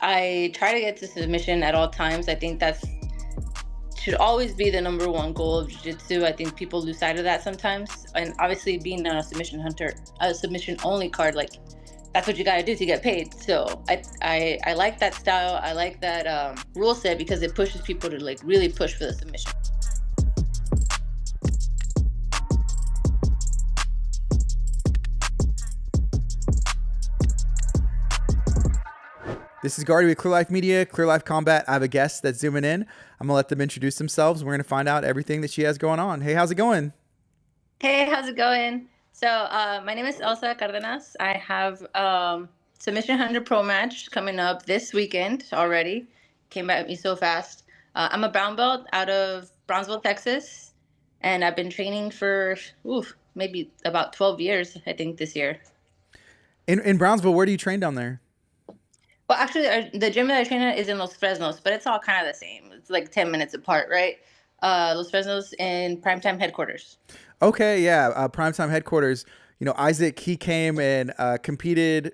I try to get to submission at all times. I think that's should always be the number one goal of jiu-jitsu. I think people lose sight of that sometimes. And obviously being on a submission hunter, a submission only card, like that's what you got to do to get paid. So I like that style. I like that rule set because it pushes people to like really push for the submission. This is Gardy with Clear Life Media, Clear Life Combat. I have a guest that's zooming in. I'm going to let them introduce themselves. We're going to find out everything that she has going on. Hey, how's it going? Hey, how's it going? So my name is Elsa Cardenas. I have Submission 100 Pro match coming up this weekend already. Came at me so fast. I'm a brown belt out of Brownsville, Texas, and I've been training for maybe about 12 years, I think, this year. In Brownsville, where do you train down there? Well, actually, the gym that I train at is in Los Fresnos, but it's all kind of the same. It's like 10 minutes apart, right? Los Fresnos in Primetime headquarters. Okay, yeah, Primetime headquarters. You know, Isaac, he came and competed.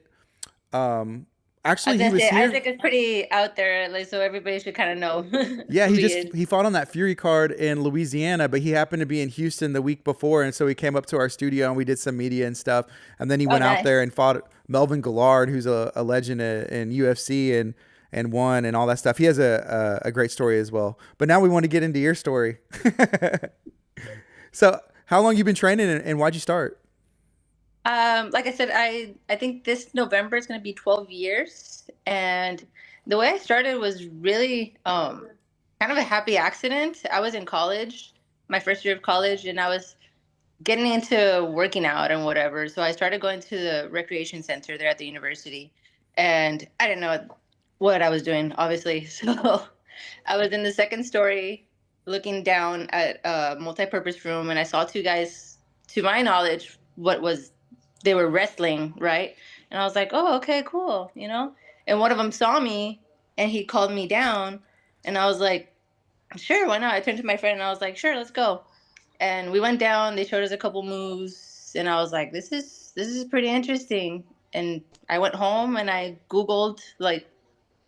I Actually, was he gonna was say here. Isaac is pretty out there, like so everybody should kind of know Yeah, who he is. he fought on that Fury card in Louisiana, but he happened to be in Houston the week before, and so he came up to our studio and we did some media and stuff. And then he Oh, went out nice. there and fought Melvin Gillard, who's a legend in UFC and won and all that stuff. He has a great story as well. But now we want to get into your story. So, how long you been training and why'd you start? Like I said, I think this November is gonna be 12 years, and the way I started was really kind of a happy accident. I was in college, my first year of college, and I was getting into working out and whatever. So I started going to the recreation center there at the university, and I didn't know what I was doing, obviously. So I was in the second story looking down at a multi-purpose room, and I saw two guys, to my knowledge, what was they were wrestling, right? And I was like, oh, okay, cool, you know? And one of them saw me and he called me down, and I was like, sure, why not? I turned to my friend and I was like, sure, let's go. And we went down, they showed us a couple moves, and I was like, this is pretty interesting. And I went home and I Googled like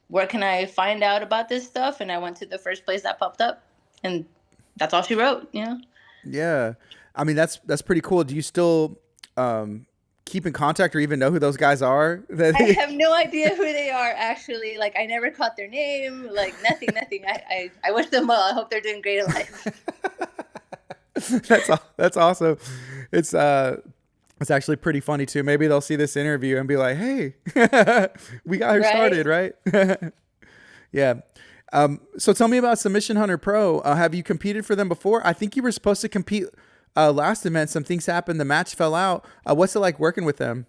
where can I find out about this stuff? And I went to the first place that popped up, and that's all she wrote, you know? Yeah, I mean that's pretty cool. Do you still keep in contact or even know who those guys are? I have no idea who they are actually. Like I never caught their name, like nothing, nothing. I wish them well. I hope they're doing great in life. That's awesome. It's it's actually pretty funny too. Maybe they'll see this interview and be like, "Hey, we got her Right? started, right?" Yeah. So tell me about Submission Hunter Pro. Have you competed for them before? I think you were supposed to compete last event. Some things happened. The match fell out. What's it like working with them?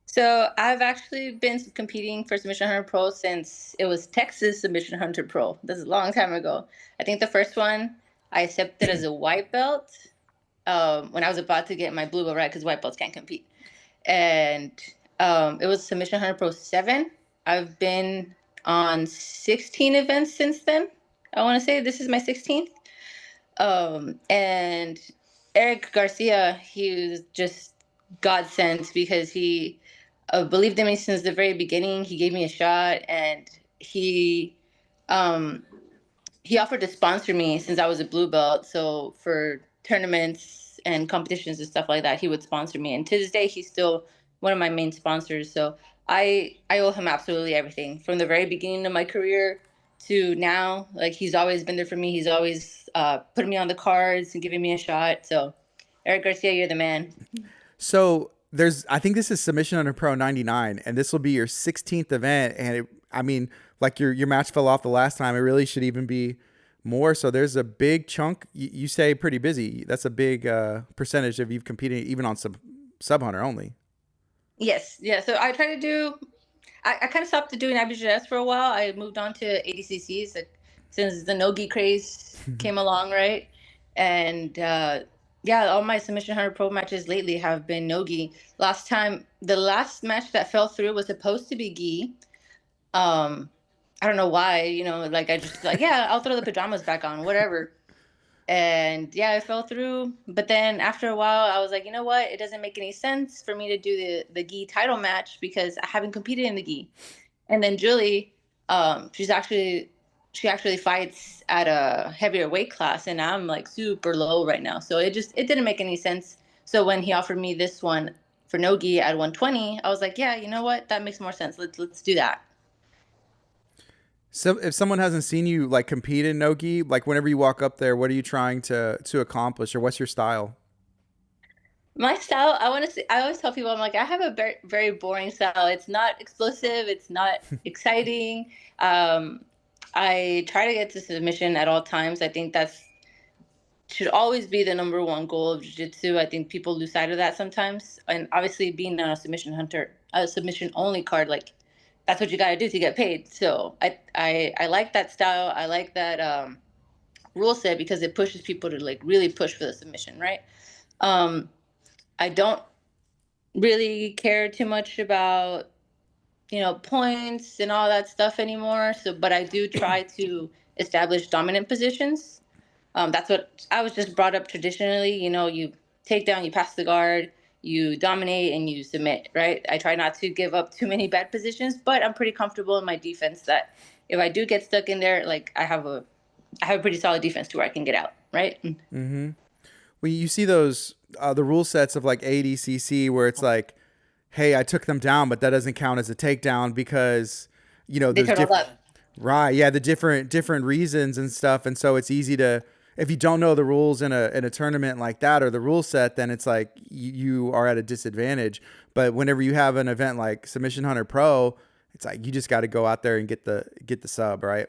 So I've actually been competing for Submission Hunter Pro since it was Texas Submission Hunter Pro. This is a long time ago. I think the first one I accepted as a white belt when I was about to get my blue belt, right? Because white belts can't compete. And it was Submission Hunter Pro 7. I've been on 16 events since then. I want to say this is my 16th. And Eric Garcia, he was just godsend because he believed in me since the very beginning. He gave me a shot, and um, he offered to sponsor me since I was a blue belt. So for tournaments and competitions and stuff like that, he would sponsor me. And to this day, he's still one of my main sponsors. So I owe him absolutely everything from the very beginning of my career to now. Like he's always been there for me. He's always putting me on the cards and giving me a shot. So Eric Garcia, you're the man. So there's, I think this is Submission Hunter Pro 99, and this will be your 16th event. And I mean, like your match fell off the last time. It really should even be more. So there's a big chunk. You say pretty busy. That's a big percentage of you competing even on sub hunter only. Yes, yeah. So I try to do. I kind of stopped doing IBJS for a while. I moved on to ADCCs like, since the Nogi craze came along, right? And yeah, all my Submission Hunter Pro matches lately have been Nogi. The last match that fell through was supposed to be Gi. Um, I don't know why, like I just like, yeah, I'll throw the pajamas back on, whatever. And yeah, it fell through. But then after a while, I was like, you know what? It doesn't make any sense for me to do the gi title match because I haven't competed in the gi. And then Julie, she's actually she actually fights at a heavier weight class, and I'm like super low right now. So it didn't make any sense. So when he offered me this one for Nogi at 120, I was like, yeah, you know what? That makes more sense. Let's do that. So if someone hasn't seen you like compete in nogi, like whenever you walk up there, what are you trying to accomplish, or what's your style? My style, I want to say, I always tell people, I'm like, I have a very, very boring style. It's not explosive. It's not exciting. Um, I try to get to submission at all times. I think that's should always be the number one goal of jiu-jitsu. I think people lose sight of that sometimes. And obviously being on a submission hunter, a submission only card, like that's what you got to do to get paid. So I like that style. I like that rule set because it pushes people to like really push for the submission, right? Um, I don't really care too much about points and all that stuff anymore. So, but I do try to establish dominant positions. That's what I was just brought up traditionally. You take down, you pass the guard, you dominate, and you submit. Right. I try not to give up too many bad positions, but I'm pretty comfortable in my defense. That if I do get stuck in there, like I have a pretty solid defense to where I can get out. Right. Mm-hmm. Well, you see those the rule sets of like ADCC where it's like, hey, I took them down, but that doesn't count as a takedown because They there's turn all different. up. Right, yeah, the different reasons and stuff, and so it's easy to, if you don't know the rules in a tournament like that or the rule set, then it's like you are at a disadvantage. But whenever you have an event like Submission Hunter Pro, it's like you just got to go out there and get the sub, right?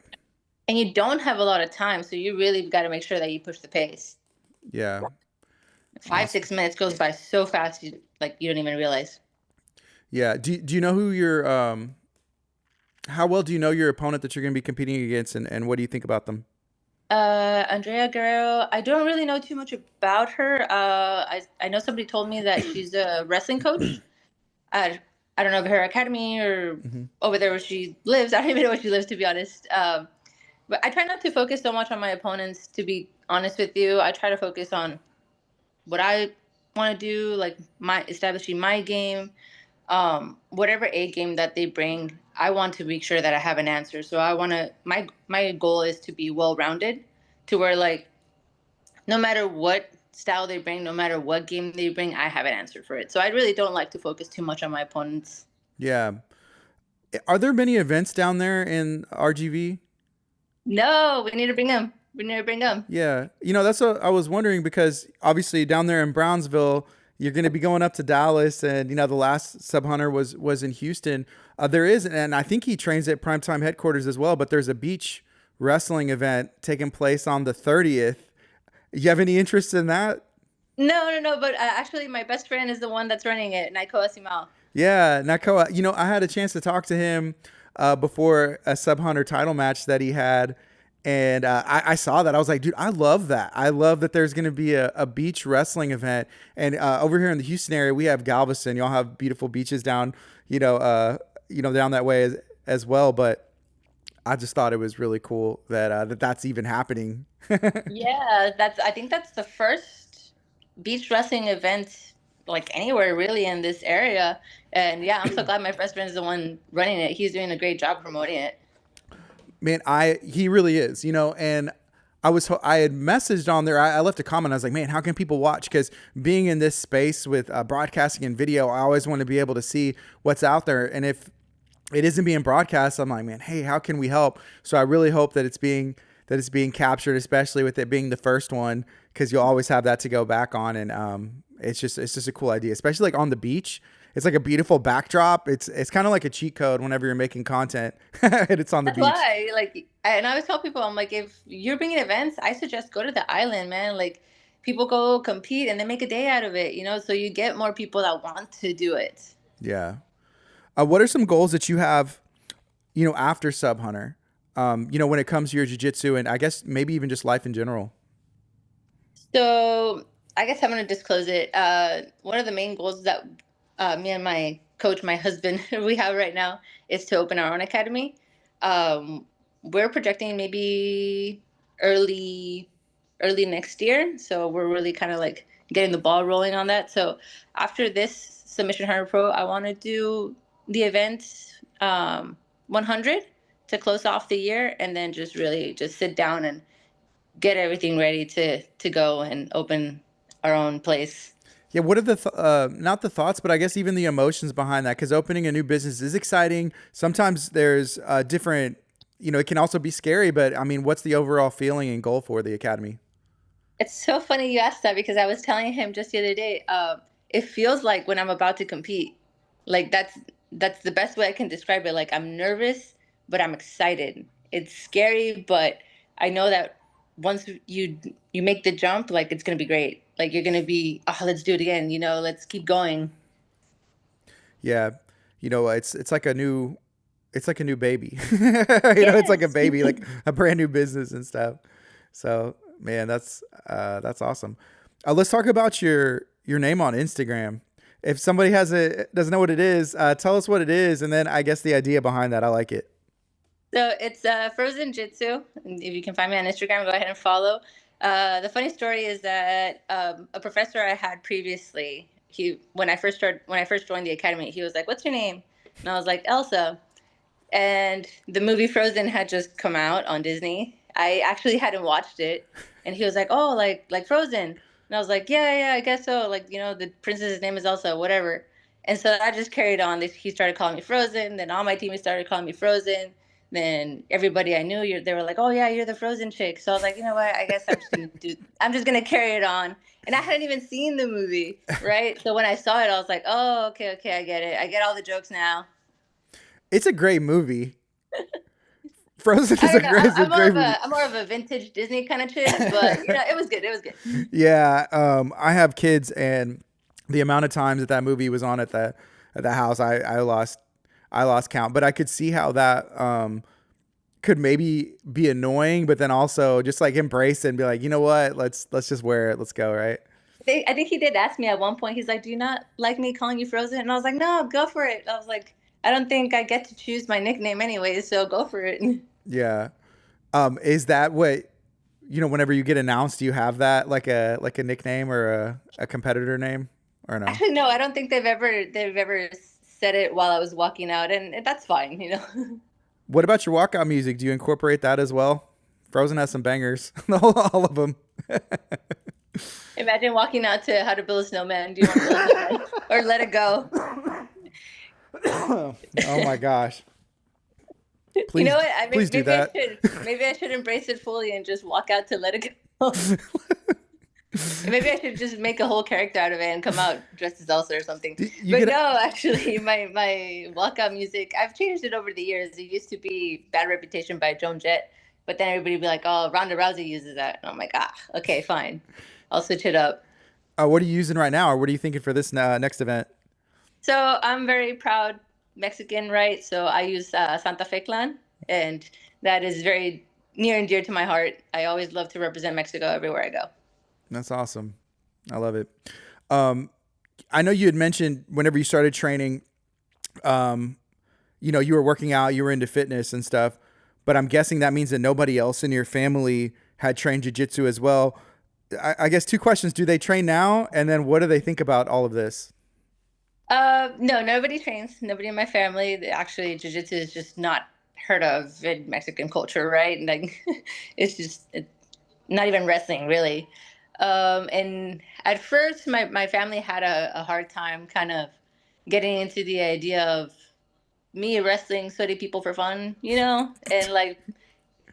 And you don't have a lot of time, so you really got to make sure that you push the pace. Yeah, Five, awesome. 6 minutes goes by so fast, you don't even realize. Yeah, do you know who your how well do you know your opponent that you're going to be competing against, and what do you think about them? Andrea Guerrero, I don't really know too much about her. I know somebody told me that she's a wrestling coach. I don't know if her academy or Hmm. over there where she lives. I don't even know where she lives, to be honest. But I try not to focus so much on my opponents, to be honest with you. I try to focus on what I want to do, like my establishing my game, whatever A game that they bring. I want to make sure that I have an answer. So I want to my goal is to be well rounded, to where like no matter what style they bring, no matter what game they bring, I have an answer for it. So I really don't like to focus too much on my opponents. Yeah, are there many events down there in RGV? No, we need to bring them. We need to bring them. Yeah, that's what I was wondering because obviously down there in Brownsville, you're going to be going up to Dallas, and the last sub hunter was in Houston. There is, and I think he trains at Primetime headquarters as well. But there's a beach wrestling event taking place on the 30th. You have any interest in that? No, no, no. But actually, my best friend is the one that's running it, Naiko Asimao. Yeah, Nakoa. I had a chance to talk to him before a sub hunter title match that he had, and I saw that. I was like, dude, I love that. I love that there's going to be a beach wrestling event, and over here in the Houston area, we have Galveston. Y'all have beautiful beaches down, down that way as well. But I just thought it was really cool that that's even happening. Yeah, I think that's the first beach wrestling event like anywhere really in this area. And yeah, I'm so glad my best friend is the one running it. He's doing a great job promoting it. Man, he really is, and I had messaged on there. I left a comment. I was like, man, how can people watch? Because being in this space with broadcasting and video, I always want to be able to see what's out there. And if it isn't being broadcast, I'm like, man, hey, how can we help? So I really hope that it's being captured, especially with it being the first one, because you'll always have that to go back on. And it's just a cool idea, especially like on the beach. It's like a beautiful backdrop. It's kind of like a cheat code whenever you're making content and it's on the That's beach. why, like, and I always tell people, I'm like, if you're bringing events, I suggest go to the island, man. Like, people go compete and they make a day out of it, so you get more people that want to do it. Yeah. What are some goals that you have, after Sub Hunter? When it comes to your jiu-jitsu and I guess maybe even just life in general. So I guess I'm gonna disclose it. One of the main goals that me and my coach, my husband, we have right now is to open our own academy. Um, we're projecting maybe early, early next year. So we're really kind of like getting the ball rolling on that. So after this Submission Hunter Pro, I want to do the event. 100 to close off the year, and then just really just sit down and get everything ready to go and open our own place. Yeah, what are the not the thoughts, but I guess even the emotions behind that? Because opening a new business is exciting. Sometimes there's different, it can also be scary. But I mean, what's the overall feeling and goal for the academy? It's so funny you asked that because I was telling him just the other day. It feels like when I'm about to compete. Like that's the best way I can describe it. Like I'm nervous, but I'm excited. It's scary, but I know that once you make the jump, like it's gonna be great. Like you're gonna be, oh, let's do it again. Let's keep going. Yeah, it's like a new, it's like a new baby. It's like a Yes. baby, like a brand new business and stuff. So man, that's awesome. Let's talk about your name on Instagram. If somebody doesn't know what it is, tell us what it is, and then I guess the idea behind that. I like it. So it's Frozen Jitsu. And if you can find me on Instagram, go ahead and follow. The funny story is that a professor I had previously, he when I first joined the academy, he was like, "What's your name?" And I was like, "Elsa." And the movie Frozen had just come out on Disney. I actually hadn't watched it, and he was like, "Oh, like Frozen," and I was like, "Yeah, yeah, I guess so. Like, the princess's name is Elsa, whatever." And so I just carried on. He started calling me Frozen. Then all my teammates started calling me Frozen. Then everybody I knew, they were like, "Oh yeah, you're the Frozen chick." So I was like, you know what? I guess I'm just gonna carry it on. And I hadn't even seen the movie, right? So when I saw it, I was like, "Oh, okay, okay, I get it. I get all the jokes now." It's a great movie. Frozen I is don't know. is a great movie. I'm more of a vintage Disney kind of chick, but it was good. It was good. Yeah, I have kids, and the amount of times that movie was on at the house, I lost count. But I could see how that could maybe be annoying, but then also just like embrace it and be like, you know what, let's just wear it, let's go, right? I think he did ask me at one point. He's like, "Do you not like me calling you Frozen?" And I was like, "No, go for it." I was like, "I don't think I get to choose my nickname anyways, so go for it." Yeah. Is that what whenever you get announced, do you have that like a nickname or a competitor name or no? Actually, no, I don't think they've ever said it while I was walking out, and that's fine. What about your walkout music? Do you incorporate that as well? Frozen has some bangers, all of them. Imagine walking out to How to Build a Snowman. Do you want to build a snowman or Let It Go? Oh my gosh! You know Please, what? please do that. Maybe I should embrace it fully and just walk out to Let It Go. Maybe I should just make a whole character out of it and come out dressed as Elsa or something. You But get no, actually, my walkout music, I've changed it over the years. It used to be Bad Reputation by Joan Jett, but then everybody would be like, "Oh, Ronda Rousey uses that," and I'm like, "Ah, okay, fine, I'll switch it up." what are you using right now, or what are you thinking for this next event? So I'm very proud Mexican, right? So I use Santa Fe Clan, and that is very near and dear to my heart. I always love to represent Mexico everywhere I go. That's awesome. I love it. Um, I know you had mentioned whenever you started training, um, you were working out, you were into fitness and stuff, but I'm guessing that means that nobody else in your family had trained jujitsu as well. I guess two questions: do they train now, and then what do they think about all of this? No, nobody trains. Nobody in my family. Actually, jiu-jitsu is just not heard of in Mexican culture, right? And like, it's not even wrestling, really. And at first, my family had a hard time kind of getting into the idea of me wrestling sweaty people for fun, and like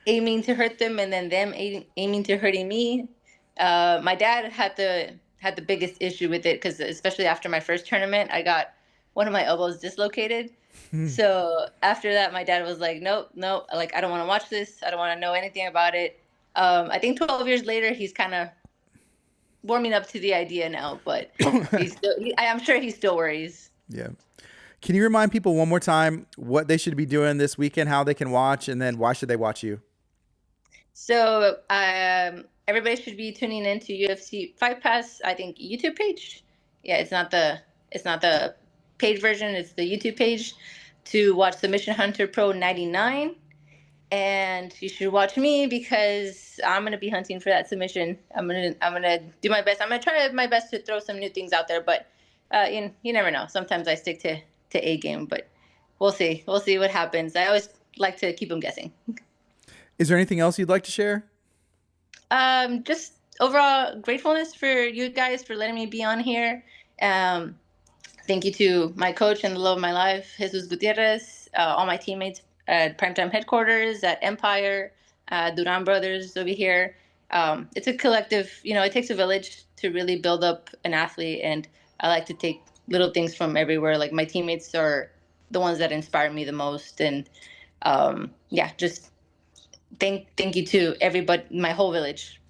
aiming to hurt them, and then them aiming to hurting me. My dad had the biggest issue with it because especially after my first tournament, I got one of my elbows dislocated. So after that, my dad was like, "Nope, nope. Like I don't want to watch this. I don't want to know anything about it." I think 12 years later, he's kind of warming up to the idea now, but I'm sure he still worries. Yeah. Can you remind people one more time what they should be doing this weekend, how they can watch, and then why should they watch you? So everybody should be tuning into UFC Fight Pass. I think YouTube page. Yeah, it's not the paid version. It's the YouTube page to watch Submission Hunter Pro 99. And you should watch me because I'm gonna be hunting for that submission. I'm gonna do my best. I'm gonna try my best to throw some new things out there, but you never know. Sometimes I stick to A game, but we'll see. We'll see what happens. I always like to keep them guessing. Is there anything else you'd like to share? Just overall gratefulness for you guys for letting me be on here. Um, Thank you to my coach and the love of my life, Jesus Gutierrez, all my teammates at Primetime Headquarters, at Empire, Duran Brothers over here. It's a collective, it takes a village to really build up an athlete. And I like to take little things from everywhere. Like my teammates are the ones that inspire me the most. And yeah, just thank you to everybody, my whole village.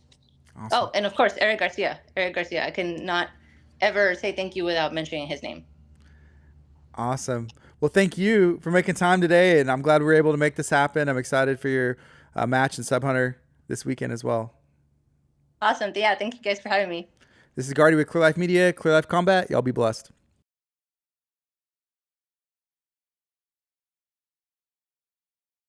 Awesome. Oh, and of course, Eric Garcia. Eric Garcia. I cannot ever say thank you without mentioning his name. Awesome. Well, thank you for making time today, and I'm glad we were able to make this happen. I'm excited for your match in Sub Hunter this weekend as well. Awesome. Yeah, thank you guys for having me. This is Gardy with Clear Life Media, Clear Life Combat. Y'all be blessed.